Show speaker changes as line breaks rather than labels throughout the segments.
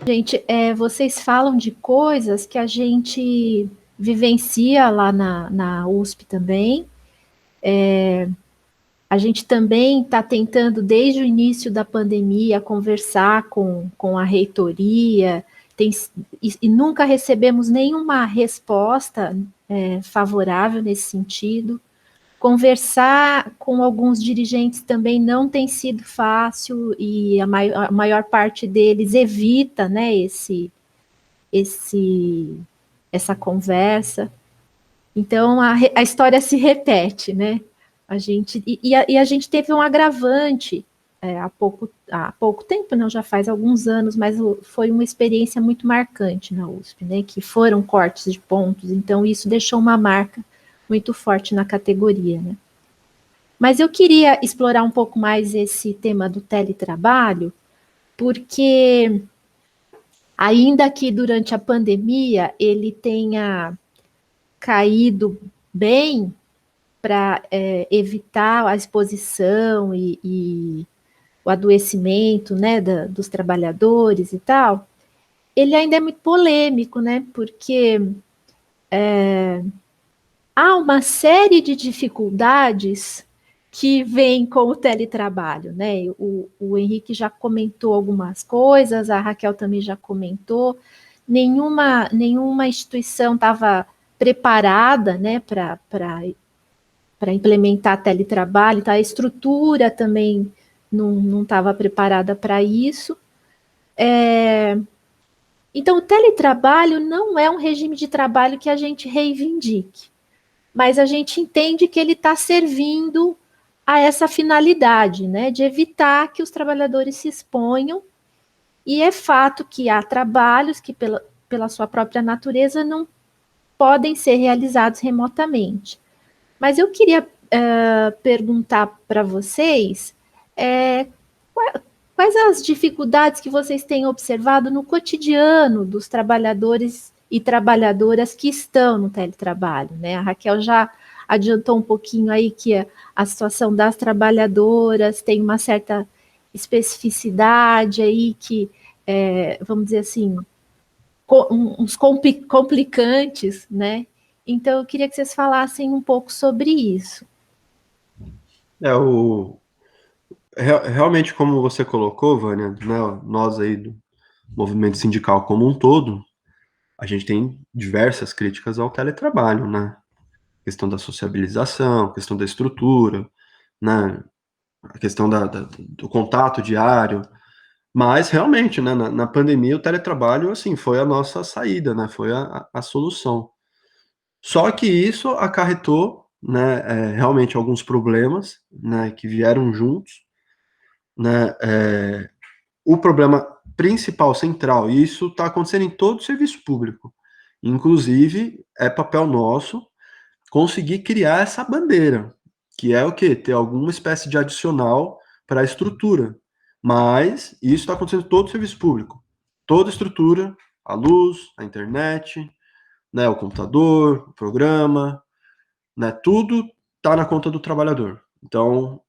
Gente, vocês falam de coisas que a gente vivencia lá na USP também. A gente também está tentando, desde o início da pandemia, conversar com a reitoria, e nunca recebemos nenhuma resposta favorável nesse sentido. Conversar com alguns dirigentes também não tem sido fácil e a maior parte deles evita, né, esse, essa conversa. Então a história se repete, né? A gente teve um agravante há pouco tempo, não, já faz alguns anos, mas foi uma experiência muito marcante na USP, né? Que foram cortes de pontos, então isso deixou uma marca muito forte na categoria, né? Mas eu queria explorar um pouco mais esse tema do teletrabalho, porque ainda que durante a pandemia ele tenha caído bem para evitar a exposição e o adoecimento, né, dos trabalhadores e tal, ele ainda é muito polêmico, né, porque há uma série de dificuldades que vêm com o teletrabalho, né? O Henrique já comentou algumas coisas, a Raquel também já comentou. Nenhuma instituição estava preparada, né, para implementar teletrabalho, tá? A estrutura também não estava preparada para isso. Então, o teletrabalho não é um regime de trabalho que a gente reivindique, mas a gente entende que ele está servindo a essa finalidade, né, de evitar que os trabalhadores se exponham, e é fato que há trabalhos que, pela sua própria natureza, não podem ser realizados remotamente. Mas eu queria perguntar para vocês é, quais as dificuldades que vocês têm observado no cotidiano dos trabalhadores e trabalhadoras que estão no teletrabalho, né? A Raquel já adiantou um pouquinho aí que a situação das trabalhadoras tem uma certa especificidade aí que, vamos dizer assim, uns complicantes, né? Então, eu queria que vocês falassem um pouco sobre isso.
É, realmente, como você colocou, Vânia, né, nós aí do movimento sindical como um todo, a gente tem diversas críticas ao teletrabalho, né? Questão da sociabilização, questão da estrutura, né? A questão do contato diário. Mas, realmente, né, na pandemia, o teletrabalho, assim, foi a nossa saída, né? Foi a solução. Só que isso acarretou, né, realmente alguns problemas, né, que vieram juntos, né? O problema principal, central, e isso está acontecendo em todo o serviço público. Inclusive, é papel nosso conseguir criar essa bandeira, que é o quê? Ter alguma espécie de adicional para a estrutura. Mas isso está acontecendo em todo o serviço público. Toda a estrutura, a luz, a internet, né, o computador, o programa, né, tudo está na conta do trabalhador. Então,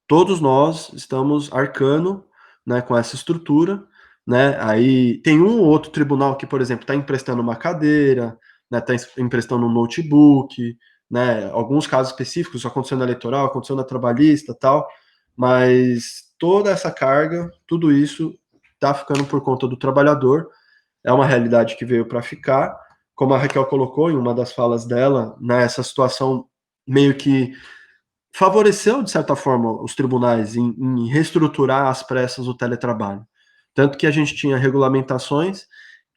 todos nós estamos arcando, né, com essa estrutura, né? Aí tem um ou outro tribunal que, por exemplo, está emprestando uma cadeira, né, está emprestando um notebook, né? Alguns casos específicos, aconteceu na eleitoral, aconteceu na trabalhista, tal, mas toda essa carga, tudo isso está ficando por conta do trabalhador. É uma realidade que veio para ficar, como a Raquel colocou em uma das falas dela, né, essa situação meio que favoreceu, de certa forma, os tribunais em reestruturar às pressas o teletrabalho. Tanto que a gente tinha regulamentações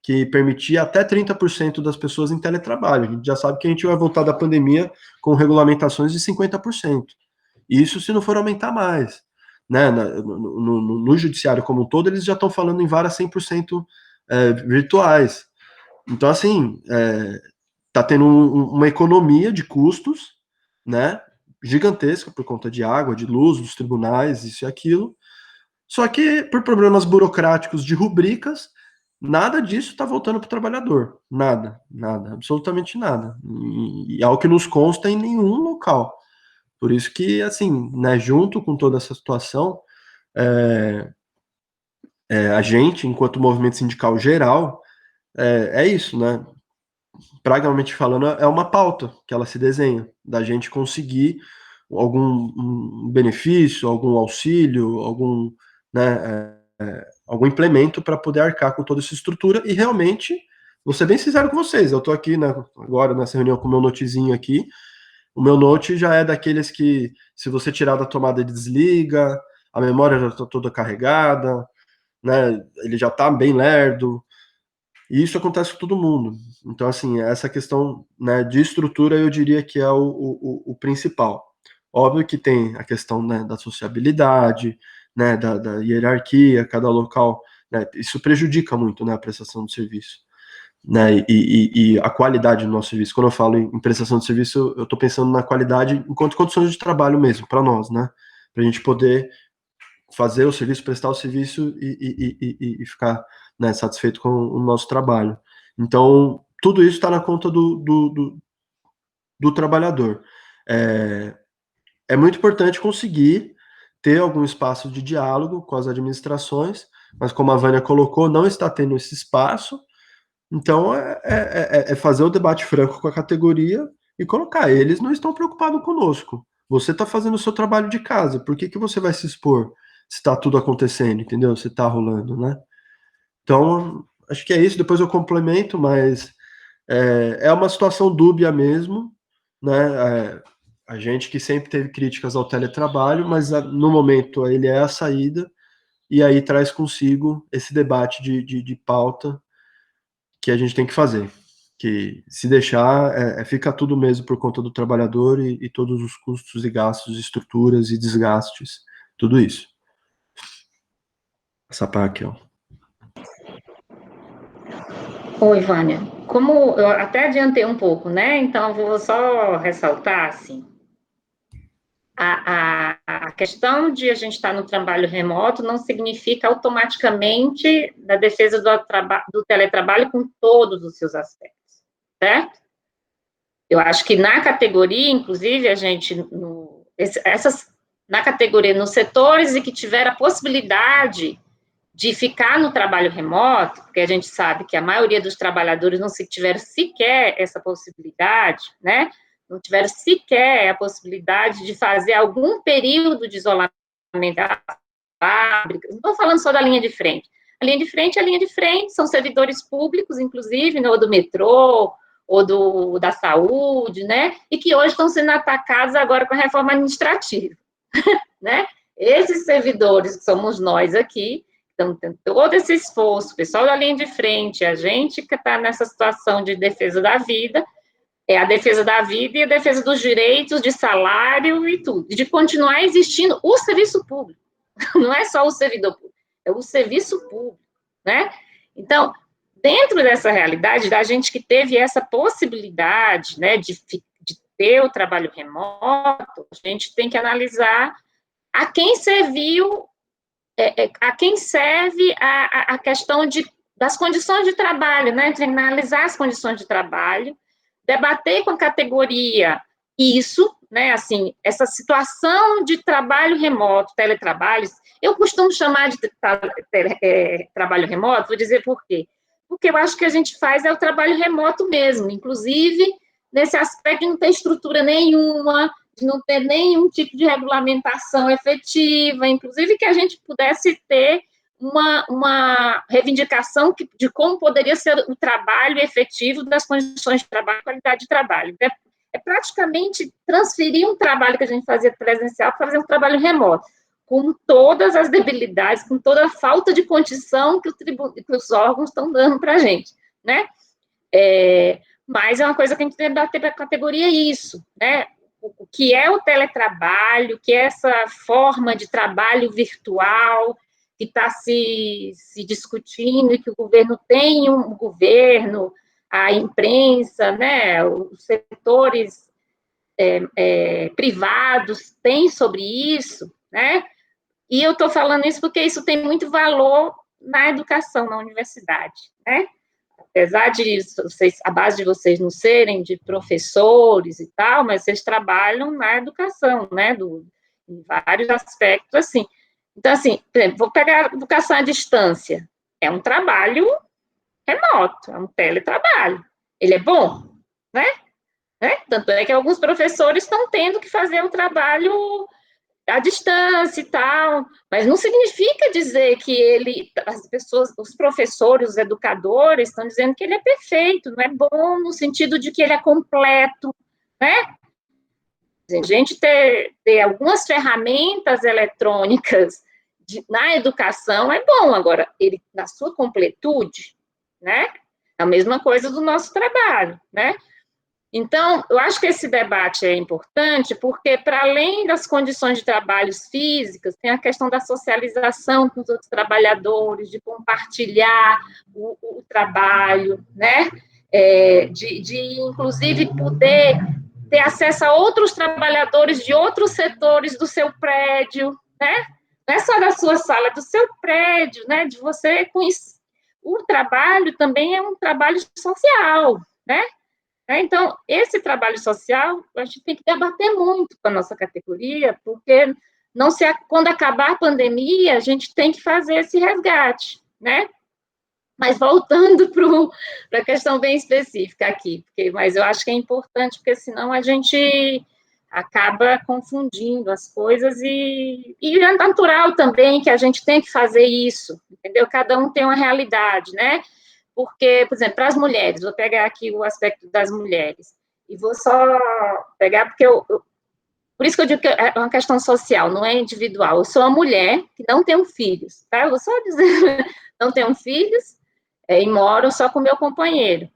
que permitia até 30% das pessoas em teletrabalho. A gente já sabe que a gente vai voltar da pandemia com regulamentações de 50%. Isso se não for aumentar mais. Né? No judiciário como um todo, eles já estão falando em varas 100% virtuais. Então, assim, está tendo uma economia de custos, né, gigantesca por conta de água, de luz, dos tribunais, isso e aquilo. Só que por problemas burocráticos de rubricas, nada disso está voltando para o trabalhador. Nada, nada, absolutamente nada. E ao que nos consta em nenhum local. Por isso que, assim, né, junto com toda essa situação, é, a gente, enquanto movimento sindical geral, é isso, né? Pragmaticamente falando, é uma pauta que ela se desenha, da gente conseguir algum um benefício, algum auxílio, né, algum implemento para poder arcar com toda essa estrutura e realmente, vou ser bem sincero com vocês, eu estou aqui, né, agora nessa reunião com o meu notezinho aqui, o meu note já é daqueles que, se você tirar da tomada, ele desliga, a memória já está toda carregada, né, ele já está bem lerdo, e isso acontece com todo mundo. Então, assim, essa questão, né, de estrutura, eu diria que é o principal. Óbvio que tem a questão, né, da sociabilidade, né, da hierarquia, cada local, né, isso prejudica muito, né, a prestação do serviço, né, e a qualidade do nosso serviço. Quando eu falo em prestação de serviço, eu estou pensando na qualidade enquanto condições de trabalho mesmo, para nós, né, para a gente poder fazer o serviço, prestar o serviço e ficar, né, satisfeito com o nosso trabalho. Então, tudo isso está na conta do trabalhador. É muito importante conseguir ter algum espaço de diálogo com as administrações, mas como a Vânia colocou, não está tendo esse espaço, então é fazer o debate franco com a categoria e colocar, eles não estão preocupados conosco. Você está fazendo o seu trabalho de casa, por que você vai se expor se está tudo acontecendo, entendeu? Se está rolando, né? Então, acho que é isso, depois eu complemento, mas é uma situação dúbia mesmo, né? A gente que sempre teve críticas ao teletrabalho, mas no momento ele é a saída, e aí traz consigo esse debate de pauta que a gente tem que fazer. Que se deixar, fica tudo mesmo por conta do trabalhador e todos os custos e gastos, estruturas e desgastes, tudo isso. Essa parte aqui, ó.
Oi, Vânia. Como eu até adiantei um pouco, né? Então, vou só ressaltar, assim, a questão de a gente estar no trabalho remoto não significa automaticamente da defesa do teletrabalho com todos os seus aspectos, certo? Eu acho que na categoria, inclusive, a gente, na categoria, nos setores em que tiver a possibilidade de ficar no trabalho remoto, porque a gente sabe que a maioria dos trabalhadores não se tiver sequer essa possibilidade, né? Não tiveram sequer a possibilidade de fazer algum período de isolamento da fábrica. Não estou falando só da linha de frente. A linha de frente é a linha de frente, são servidores públicos, inclusive, né, ou do metrô, ou da saúde, né? E que hoje estão sendo atacados agora com a reforma administrativa, né? Esses servidores que somos nós aqui, então, tem todo esse esforço, o pessoal da linha de frente, a gente que está nessa situação de defesa da vida, é a defesa da vida e a defesa dos direitos, de salário e tudo, e de continuar existindo o serviço público, não é só o servidor público, é o serviço público, né? Então, dentro dessa realidade, da gente que teve essa possibilidade, né, de ter o trabalho remoto, a gente tem que analisar a quem serviu a quem serve a questão das condições de trabalho, né? De analisar as condições de trabalho, debater com a categoria isso, né? Assim, essa situação de trabalho remoto, teletrabalho, eu costumo chamar de trabalho remoto, vou dizer por quê. Porque eu acho que a gente faz o trabalho remoto mesmo, inclusive nesse aspecto de não ter estrutura nenhuma, de não ter nenhum tipo de regulamentação efetiva, inclusive que a gente pudesse ter uma reivindicação de como poderia ser o trabalho efetivo das condições de trabalho, qualidade de trabalho. É praticamente transferir um trabalho que a gente fazia presencial para fazer um trabalho remoto, com todas as debilidades, com toda a falta de condição que os órgãos estão dando para a gente, né? Mas é uma coisa que a gente tem que debater para a categoria isso, né? O que é o teletrabalho, o que é essa forma de trabalho virtual que está se discutindo e que o governo tem a imprensa, né, os setores privados têm sobre isso, né? E eu estou falando isso porque isso tem muito valor na educação, na universidade, né? Apesar de a base de vocês não serem de professores e tal, mas vocês trabalham na educação, né, em vários aspectos, assim. Então, assim, por exemplo, vou pegar a educação à distância. É um trabalho remoto, é um teletrabalho. Ele é bom, né? Tanto é que alguns professores estão tendo que fazer o trabalho à distância e tal, mas não significa dizer que as pessoas, os professores, os educadores estão dizendo que ele é perfeito, não é bom no sentido de que ele é completo, né? A gente ter algumas ferramentas eletrônicas na educação é bom, agora, ele, na sua completude, né? É a mesma coisa do nosso trabalho, né? Então, eu acho que esse debate é importante porque, para além das condições de trabalho físicas, tem a questão da socialização com os outros trabalhadores, de compartilhar o trabalho, né? Inclusive, poder ter acesso a outros trabalhadores de outros setores do seu prédio, né? Não é só da sua sala, é do seu prédio, né? De você conhecer. O trabalho também é um trabalho social, né? Então, esse trabalho social, a gente tem que debater muito com a nossa categoria, porque quando acabar a pandemia, a gente tem que fazer esse resgate, né? Mas voltando para a questão bem específica aqui, mas eu acho que é importante, porque senão a gente acaba confundindo as coisas e é natural também que a gente tem que fazer isso, entendeu? Cada um tem uma realidade, né? Porque, por exemplo, para as mulheres, vou pegar aqui o aspecto das mulheres, e vou só pegar, porque por isso que eu digo que é uma questão social, não é individual. Eu sou uma mulher que não tenho filhos, tá? Eu vou só dizer, não tenho filhos, e moro só com meu companheiro.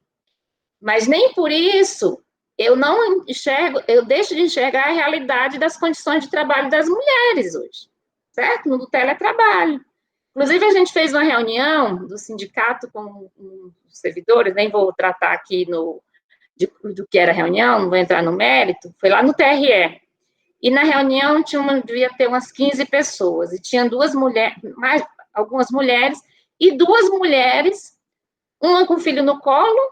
Mas nem por isso eu não enxergo, eu deixo de enxergar a realidade das condições de trabalho das mulheres hoje, certo? No teletrabalho. Inclusive, a gente fez uma reunião do sindicato com os servidores, nem vou tratar aqui do que era a reunião, não vou entrar no mérito, foi lá no TRE. E na reunião devia ter umas 15 pessoas, e tinha algumas mulheres, e duas mulheres, uma com o filho no colo,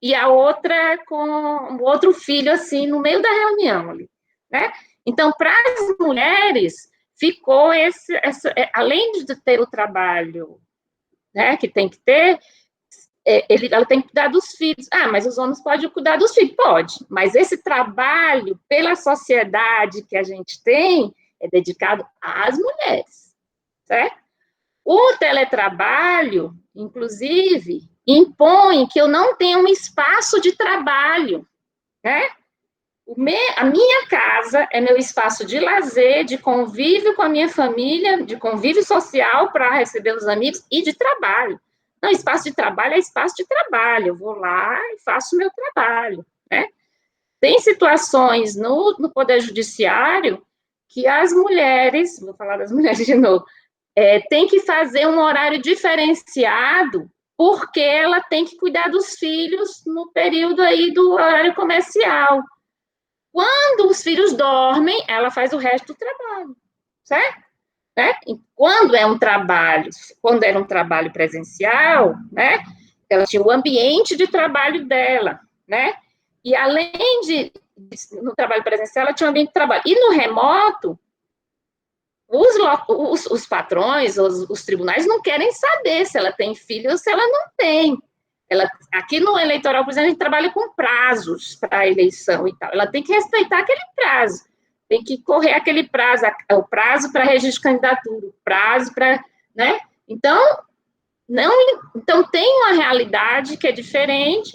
e a outra com o outro filho, assim, no meio da reunião, né? Então, para as mulheres, ficou além de ter o trabalho, né, que tem que ter, ela tem que cuidar dos filhos. Ah, mas os homens podem cuidar dos filhos? Pode, mas esse trabalho, pela sociedade que a gente tem, é dedicado às mulheres, certo? O teletrabalho, inclusive, impõe que eu não tenha um espaço de trabalho, né? A minha casa é meu espaço de lazer, de convívio com a minha família, de convívio social para receber os amigos e de trabalho. Não, espaço de trabalho é espaço de trabalho. Eu vou lá e faço o meu trabalho, né? Tem situações no Poder Judiciário que as mulheres, vou falar das mulheres de novo, tem que fazer um horário diferenciado porque ela tem que cuidar dos filhos no período aí do horário comercial. Quando os filhos dormem, ela faz o resto do trabalho, certo? Né? E quando era um trabalho presencial, né? Ela tinha o ambiente de trabalho dela, né? E além no trabalho presencial, ela tinha um ambiente de trabalho. E no remoto, os patrões, os tribunais não querem saber se ela tem filho ou se ela não tem. Aqui no eleitoral, por exemplo, a gente trabalha com prazos para a eleição e tal. Ela tem que respeitar aquele prazo, tem que correr aquele prazo, o prazo para registro de candidatura, o prazo para, né? Então tem uma realidade que é diferente.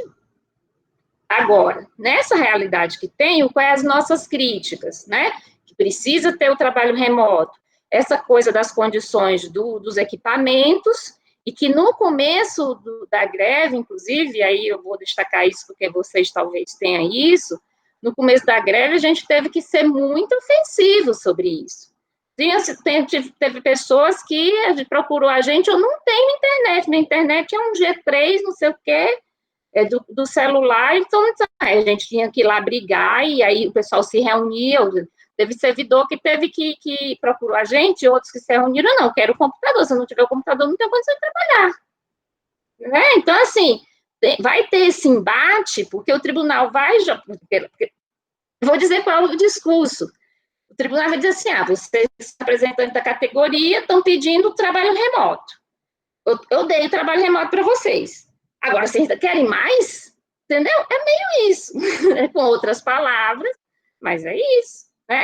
Agora, nessa realidade que tem, quais as nossas críticas, né? Que precisa ter o trabalho remoto, essa coisa das condições dos equipamentos, e que no começo da greve, inclusive, aí eu vou destacar isso porque vocês talvez tenham isso, no começo da greve a gente teve que ser muito ofensivo sobre isso. Teve pessoas que procurou a gente, eu não tenho internet, minha internet é um G3, não sei o quê, do celular, então a gente tinha que ir lá brigar, e aí o pessoal se reunia, teve servidor que teve que procurou a gente, outros que se reuniram, não, quero o computador, se eu não tiver o computador, não tenho condição de trabalhar. Né? Então, assim, vai ter esse embate, porque o tribunal vou dizer qual é o discurso. O tribunal vai dizer assim, vocês, representantes da categoria, estão pedindo trabalho remoto. Eu dei o trabalho remoto para vocês. Agora, vocês ainda querem mais? Entendeu? É meio isso. Com outras palavras, mas é isso, né?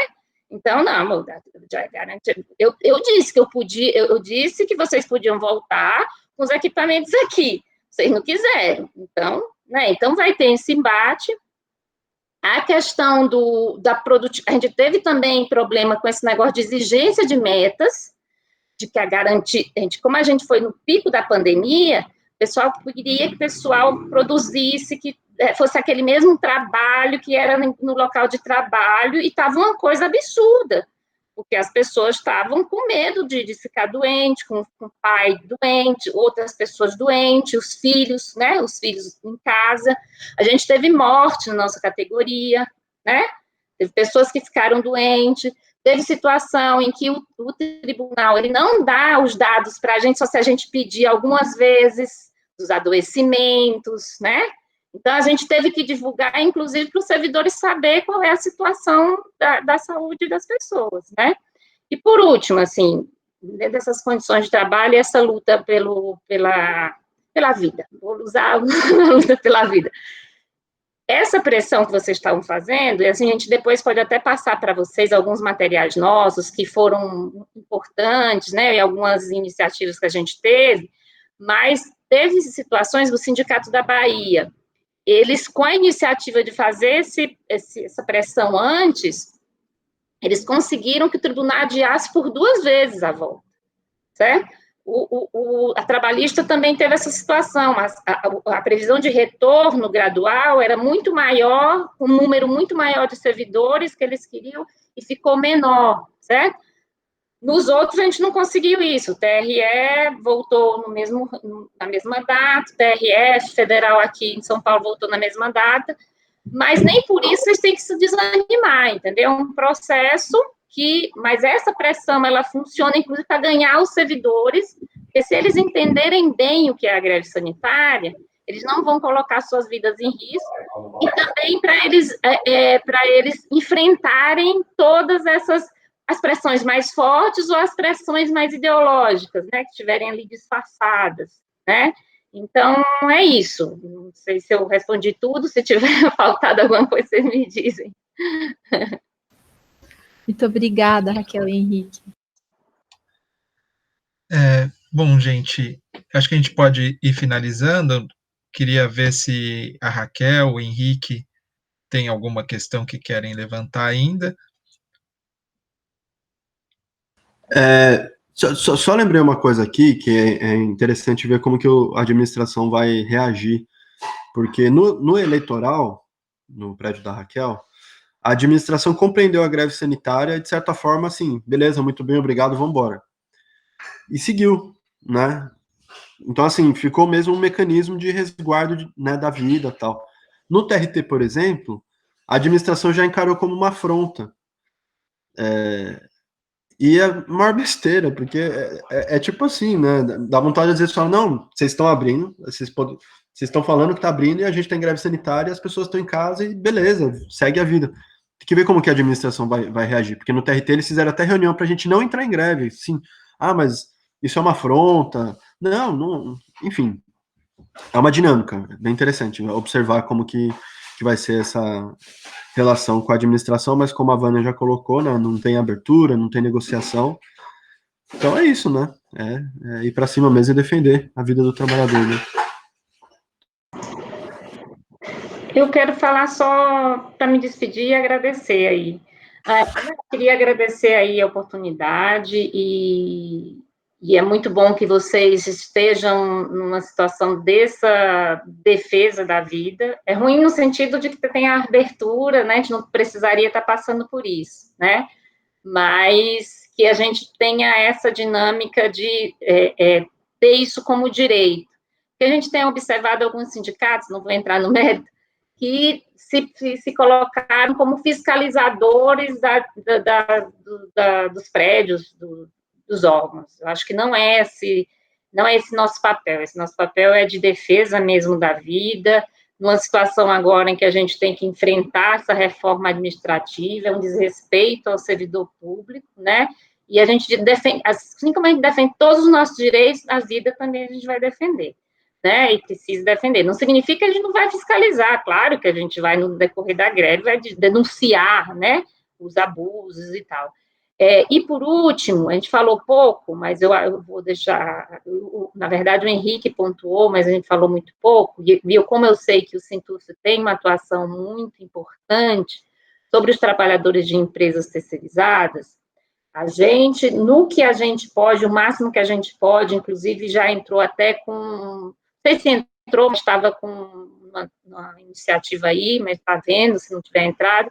Então, não, já garanti. Eu disse que eu disse que vocês podiam voltar com os equipamentos aqui. Vocês não quiseram. Então, né? Então vai ter esse embate. A questão da produtividade, a gente teve também problema com esse negócio de exigência de metas, de que como a gente foi no pico da pandemia, o pessoal queria que o pessoal produzisse, que fosse aquele mesmo trabalho que era no local de trabalho, e estava uma coisa absurda, porque as pessoas estavam com medo de ficar doente, com o pai doente, outras pessoas doentes, os filhos, né, os filhos em casa. A gente teve morte na nossa categoria, né, teve pessoas que ficaram doentes, teve situação em que o tribunal ele não dá os dados para a gente, só se a gente pedir algumas vezes, dos adoecimentos, né? Então, a gente teve que divulgar, inclusive, para os servidores saber qual é a situação da saúde das pessoas, né? E, por último, assim, dentro dessas condições de trabalho, essa luta pela vida, vou usar a luta pela vida. Essa pressão que vocês estavam fazendo, e assim, a gente depois pode até passar para vocês alguns materiais nossos que foram importantes, né, e algumas iniciativas que a gente teve, mas teve situações do Sindicato da Bahia, eles, com a iniciativa de fazer essa pressão antes, eles conseguiram que o tribunal adiasse por 2 vezes a volta, certo? A trabalhista também teve essa situação, mas a previsão de retorno gradual era muito maior, um número muito maior de servidores que eles queriam, e ficou menor, certo? Nos outros, a gente não conseguiu isso, o TRE voltou na mesma data, o TRF federal aqui em São Paulo voltou na mesma data, mas nem por isso vocês têm que se desanimar, entendeu? É um processo mas essa pressão, ela funciona, inclusive, para ganhar os servidores, porque se eles entenderem bem o que é a greve sanitária, eles não vão colocar suas vidas em risco, e também para eles enfrentarem todas as pressões mais fortes ou as pressões mais ideológicas, né, que estiverem ali disfarçadas, né? Então, é isso. Não sei se eu respondi tudo, se tiver faltado alguma coisa, vocês me dizem.
Muito obrigada, Raquel e Henrique.
Bom, gente, acho que a gente pode ir finalizando. Queria ver se a Raquel, o Henrique, tem alguma questão que querem levantar ainda.
Só lembrei uma coisa aqui, que é interessante ver como que a administração vai reagir, porque no eleitoral, no prédio da Raquel, a administração compreendeu a greve sanitária e, de certa forma, assim, beleza, muito bem, obrigado, vamos embora. E seguiu, né? Então, assim, ficou mesmo um mecanismo de resguardo né, da vida e tal. No TRT, por exemplo, a administração já encarou como uma afronta. E é maior besteira, porque é tipo assim, né? Dá vontade de dizer só, não, vocês estão abrindo, vocês estão falando que tá abrindo e a gente tá em greve sanitária, as pessoas estão em casa e beleza, segue a vida. Tem que ver como que a administração vai reagir, porque no TRT eles fizeram até reunião pra gente não entrar em greve, sim. Mas isso é uma afronta. Não, enfim. É uma dinâmica, bem interessante observar como que vai ser essa relação com a administração, mas como a Vânia já colocou, né, não tem abertura, não tem negociação. Então é isso, né? É ir para cima mesmo e defender a vida do trabalhador, né?
Eu quero falar só para me despedir e agradecer aí. Eu queria agradecer aí a oportunidade e é muito bom que vocês estejam numa situação dessa defesa da vida. É ruim no sentido de que tem a abertura, né? A gente não precisaria estar passando por isso, né? Mas que a gente tenha essa dinâmica de ter isso como direito. Porque a gente tem observado alguns sindicatos, não vou entrar no mérito, que se colocaram como fiscalizadores dos prédios, dos órgãos. Eu acho que não é esse nosso papel. Esse nosso papel é de defesa mesmo da vida, numa situação agora em que a gente tem que enfrentar essa reforma administrativa, é um desrespeito ao servidor público, né? E a gente defende, assim como a gente defende todos os nossos direitos, a vida também a gente vai defender, né? E precisa defender. Não significa que a gente não vai fiscalizar, claro que a gente vai, no decorrer da greve, vai denunciar, né, os abusos e tal. E, por último, a gente falou pouco, mas eu vou deixar, na verdade, o Henrique pontuou, mas a gente falou muito pouco, e viu como eu sei que o Sinturce tem uma atuação muito importante sobre os trabalhadores de empresas terceirizadas. A gente, no que a gente pode, o máximo que a gente pode, inclusive já entrou até com, não sei se entrou, mas estava com uma iniciativa aí, mas está vendo, se não tiver entrado,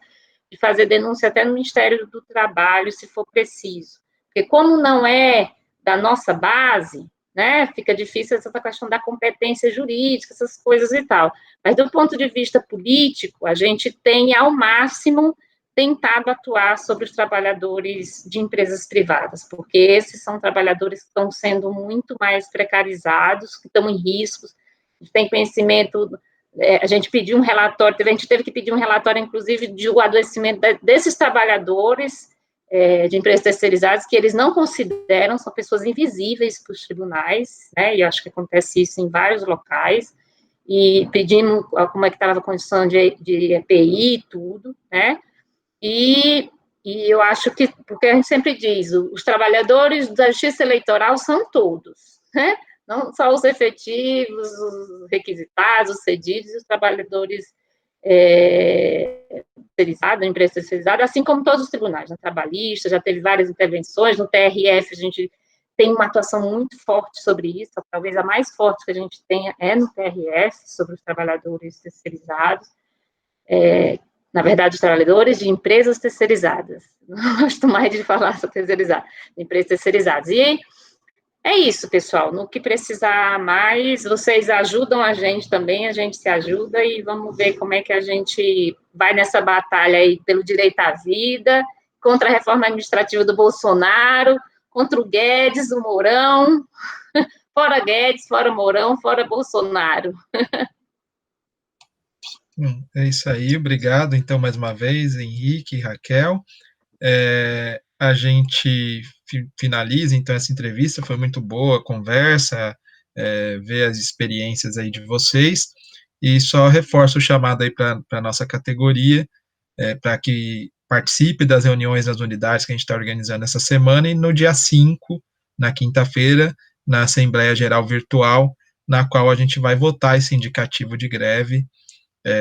de fazer denúncia até no Ministério do Trabalho, se for preciso. Porque como não é da nossa base, né, fica difícil essa questão da competência jurídica, essas coisas e tal. Mas, do ponto de vista político, a gente tem, ao máximo, tentado atuar sobre os trabalhadores de empresas privadas, porque esses são trabalhadores que estão sendo muito mais precarizados, que estão em riscos. A gente tem conhecimento... a gente pediu um relatório, a gente teve que pedir um relatório, inclusive, do adoecimento desses trabalhadores de empresas terceirizadas, que eles não consideram, são pessoas invisíveis para os tribunais, né, e eu acho que acontece isso em vários locais, e pedimos como é que estava a condição de EPI e tudo, né, e eu acho que, porque a gente sempre diz, os trabalhadores da justiça eleitoral são todos, né, não só os efetivos, os requisitados, os cedidos, os trabalhadores terceirizados, empresas terceirizadas, assim como todos os tribunais, na trabalhista, já teve várias intervenções, no TRF a gente tem uma atuação muito forte sobre isso, talvez a mais forte que a gente tenha é no TRF, sobre os trabalhadores terceirizados, na verdade, os trabalhadores de empresas terceirizadas, não gosto mais de falar sobre terceirizado, de empresas terceirizadas, e é isso, pessoal, no que precisar mais, vocês ajudam a gente também, a gente se ajuda e vamos ver como é que a gente vai nessa batalha aí pelo direito à vida, contra a reforma administrativa do Bolsonaro, contra o Guedes, o Mourão, fora Guedes, fora Mourão, fora Bolsonaro.
É isso aí, obrigado, então, mais uma vez, Henrique e Raquel. A gente finaliza, então, essa entrevista, foi muito boa a conversa, ver as experiências aí de vocês, e só reforço o chamado aí para a nossa categoria, para que participe das reuniões das unidades que a gente está organizando essa semana, e no dia 5, na quinta-feira, na Assembleia Geral Virtual, na qual a gente vai votar esse indicativo de greve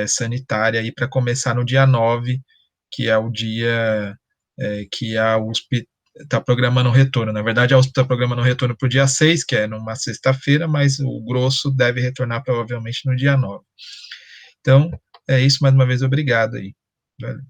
sanitária aí para começar no dia 9, que é o dia que a USP está programando o retorno. Na verdade, a USP está programando o retorno para o dia 6, que é numa sexta-feira, mas o grosso deve retornar provavelmente no dia 9. Então, é isso, mais uma vez, obrigado aí. Valeu.